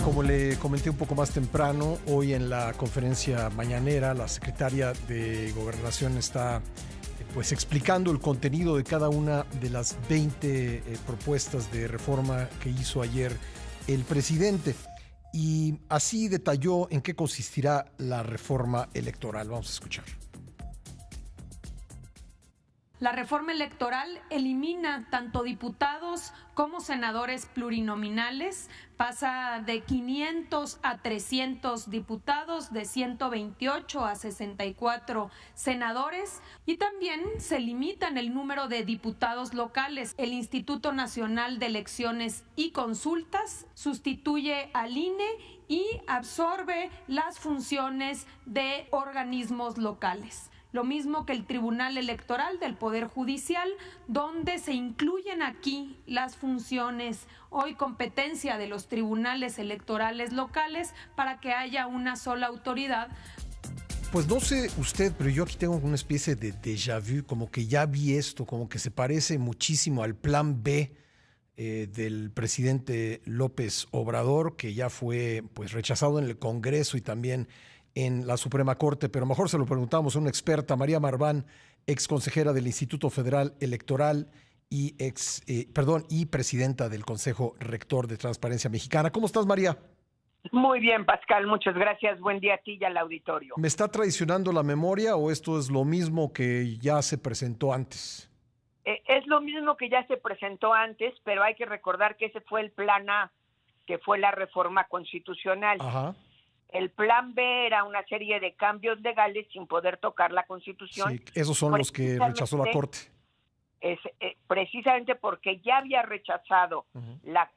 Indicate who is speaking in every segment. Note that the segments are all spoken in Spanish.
Speaker 1: Como le comenté un poco más temprano, hoy en la conferencia mañanera, la secretaria de Gobernación está pues explicando el contenido de cada una de las 20 propuestas de reforma que hizo ayer el presidente. Y así detalló en qué consistirá la reforma electoral. Vamos a escuchar.
Speaker 2: La reforma electoral elimina tanto diputados como senadores plurinominales, pasa de 500 a 300 diputados, de 128 a 64 senadores, y también se limitan el número de diputados locales. El Instituto Nacional de Elecciones y Consultas sustituye al INE y absorbe las funciones de organismos locales. Lo mismo que el Tribunal Electoral del Poder Judicial, donde se incluyen aquí las funciones, hoy competencia de los tribunales electorales locales, para que haya una sola autoridad.
Speaker 1: Pues no sé usted, pero yo aquí tengo una especie de déjà vu, como que ya vi esto, como que se parece muchísimo al plan B del presidente López Obrador, que ya fue pues rechazado en el Congreso y también en la Suprema Corte, pero mejor se lo preguntamos a una experta, María Marván, ex consejera del Instituto Federal Electoral y y presidenta del Consejo Rector de Transparencia Mexicana. ¿Cómo estás, María?
Speaker 3: Muy bien, Pascal, muchas gracias. Buen día a ti y al auditorio.
Speaker 1: ¿Me está traicionando la memoria o esto es lo mismo que ya se presentó antes?
Speaker 3: Es lo mismo que ya se presentó antes, pero hay que recordar que ese fue el plan A, que fue la reforma constitucional.
Speaker 1: Ajá.
Speaker 3: El plan B era una serie de cambios legales sin poder tocar la Constitución.
Speaker 1: Sí, esos son los que rechazó la Corte.
Speaker 3: Precisamente porque ya había rechazado la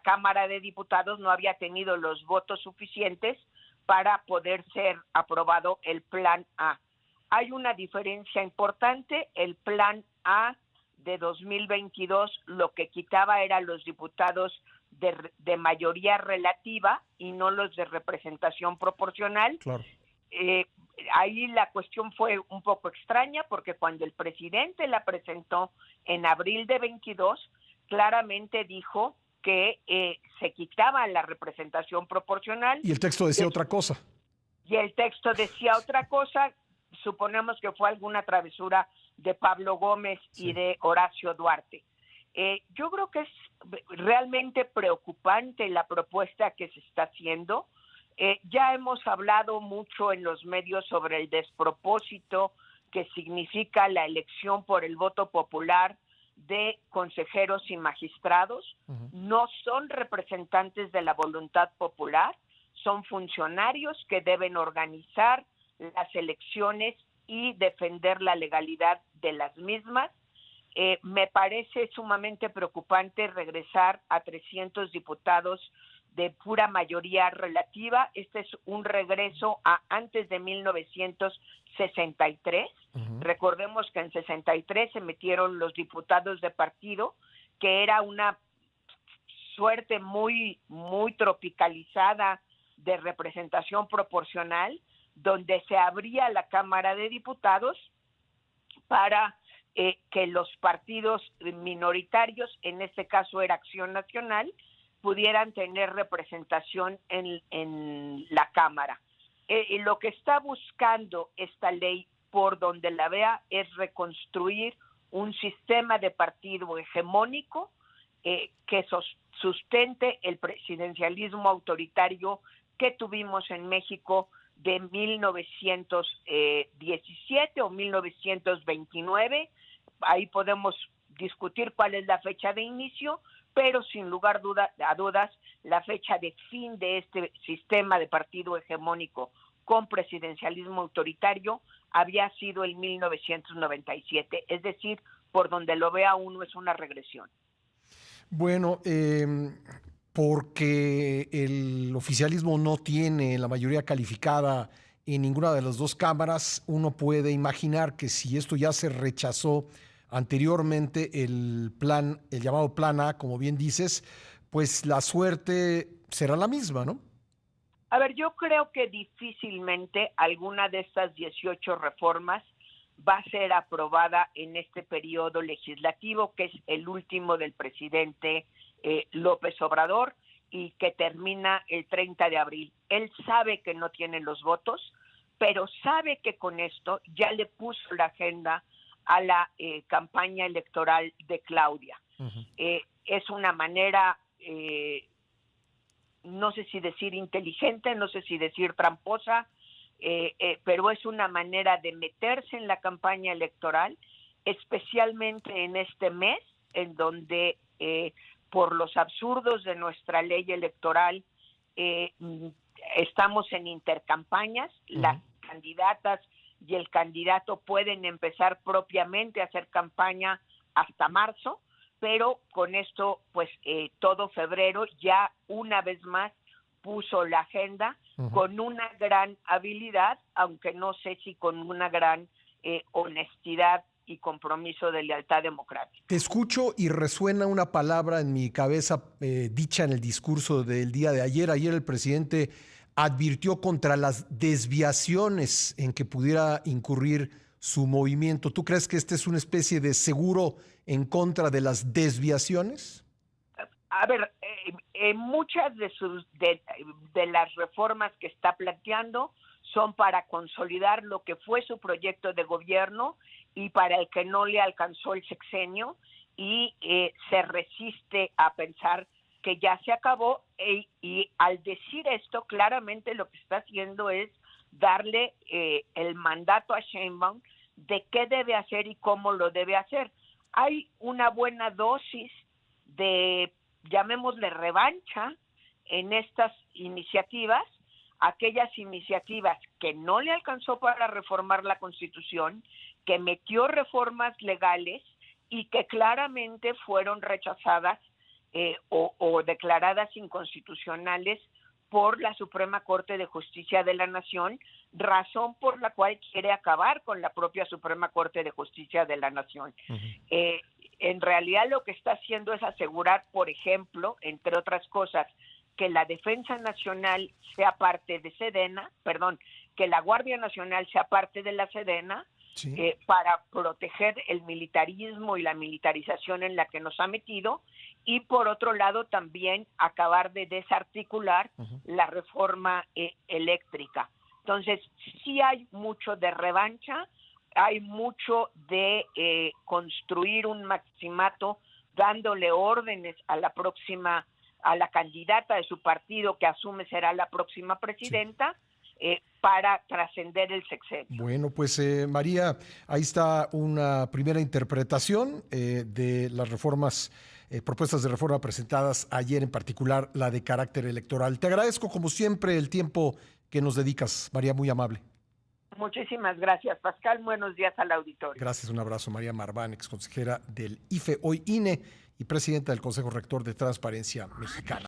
Speaker 3: Cámara de Diputados, no había tenido los votos suficientes para poder ser aprobado el plan A. Hay una diferencia importante. El plan A de 2022 lo que quitaba eran los diputados de mayoría relativa y no los de representación proporcional.
Speaker 1: Claro.
Speaker 3: Ahí la cuestión fue un poco extraña porque cuando el presidente la presentó en abril de 22, claramente dijo que se quitaba la representación proporcional.
Speaker 1: Y el texto decía otra cosa.
Speaker 3: Y el texto decía otra cosa. Suponemos que fue alguna travesura de Pablo Gómez y de Horacio Duarte. Yo creo que es realmente preocupante la propuesta que se está haciendo. Ya hemos hablado mucho en los medios sobre el despropósito que significa la elección por el voto popular de consejeros y magistrados. No son representantes de la voluntad popular, son funcionarios que deben organizar las elecciones y defender la legalidad de las mismas. Me parece sumamente preocupante regresar a 300 diputados de pura mayoría relativa. Este es un regreso a antes de 1963. Recordemos que en 63 se metieron los diputados de partido, que era una suerte muy, muy tropicalizada de representación proporcional, donde se abría la Cámara de Diputados para que los partidos minoritarios, en este caso era Acción Nacional, pudieran tener representación en la Cámara. Lo que está buscando esta ley, por donde la vea, es reconstruir un sistema de partido hegemónico que sustente el presidencialismo autoritario que tuvimos en México de 1917 o 1929. Ahí podemos discutir cuál es la fecha de inicio, pero sin lugar a dudas, la fecha de fin de este sistema de partido hegemónico con presidencialismo autoritario había sido el 1997. Es decir, por donde lo vea uno, es una regresión.
Speaker 1: Bueno, porque el oficialismo no tiene la mayoría calificada en ninguna de las dos cámaras, uno puede imaginar que si esto ya se rechazó anteriormente, el llamado plan A, como bien dices, pues la suerte será la misma, ¿no?
Speaker 3: A ver, yo creo que difícilmente alguna de estas 18 reformas va a ser aprobada en este periodo legislativo, que es el último del presidente López Obrador, y que termina el 30 de abril. Él sabe que no tiene los votos, pero sabe que con esto ya le puso la agenda a la campaña electoral de Claudia. Uh-huh. Es una manera, no sé si decir inteligente, no sé si decir tramposa, pero es una manera de meterse en la campaña electoral, especialmente en este mes, en donde por los absurdos de nuestra ley electoral estamos en intercampañas. Uh-huh. Las candidatas y el candidato pueden empezar propiamente a hacer campaña hasta marzo, pero con esto, pues todo febrero ya una vez más puso la agenda. Uh-huh. Con una gran habilidad, aunque no sé si con una gran honestidad y compromiso de lealtad democrática.
Speaker 1: Te escucho y resuena una palabra en mi cabeza dicha en el discurso del día de ayer. Ayer el presidente advirtió contra las desviaciones en que pudiera incurrir su movimiento. ¿Tú crees que este es una especie de seguro en contra de las desviaciones?
Speaker 3: A ver, muchas de las reformas que está planteando son para consolidar lo que fue su proyecto de gobierno y para el que no le alcanzó el sexenio, y se resiste a pensar que ya se acabó, y al decir esto claramente lo que está haciendo es darle el mandato a Sheinbaum de qué debe hacer y cómo lo debe hacer. Hay una buena dosis de, llamémosle, revancha en estas iniciativas, aquellas iniciativas que no le alcanzó para reformar la Constitución, que metió reformas legales y que claramente fueron rechazadas o declaradas inconstitucionales por la Suprema Corte de Justicia de la Nación, razón por la cual quiere acabar con la propia Suprema Corte de Justicia de la Nación. Uh-huh. En realidad lo que está haciendo es asegurar, por ejemplo, entre otras cosas, que la Defensa Nacional sea parte de Sedena, que la Guardia Nacional sea parte de la Sedena, sí, para proteger el militarismo y la militarización en la que nos ha metido, y por otro lado también acabar de desarticular uh-huh. la reforma eléctrica. Entonces, sí hay mucho de revancha, hay mucho de construir un maximato dándole órdenes a la candidata de su partido, que asume será la próxima presidenta, sí, para trascender el sexenio.
Speaker 1: Bueno, pues María, ahí está una primera interpretación de las reformas, propuestas de reforma presentadas ayer, en particular la de carácter electoral. Te agradezco como siempre el tiempo que nos dedicas, María, muy amable.
Speaker 3: Muchísimas gracias, Pascal. Buenos días al auditorio.
Speaker 1: Gracias, un abrazo. María Marván, exconsejera del IFE, hoy INE, y presidenta del Consejo Rector de Transparencia Mexicana.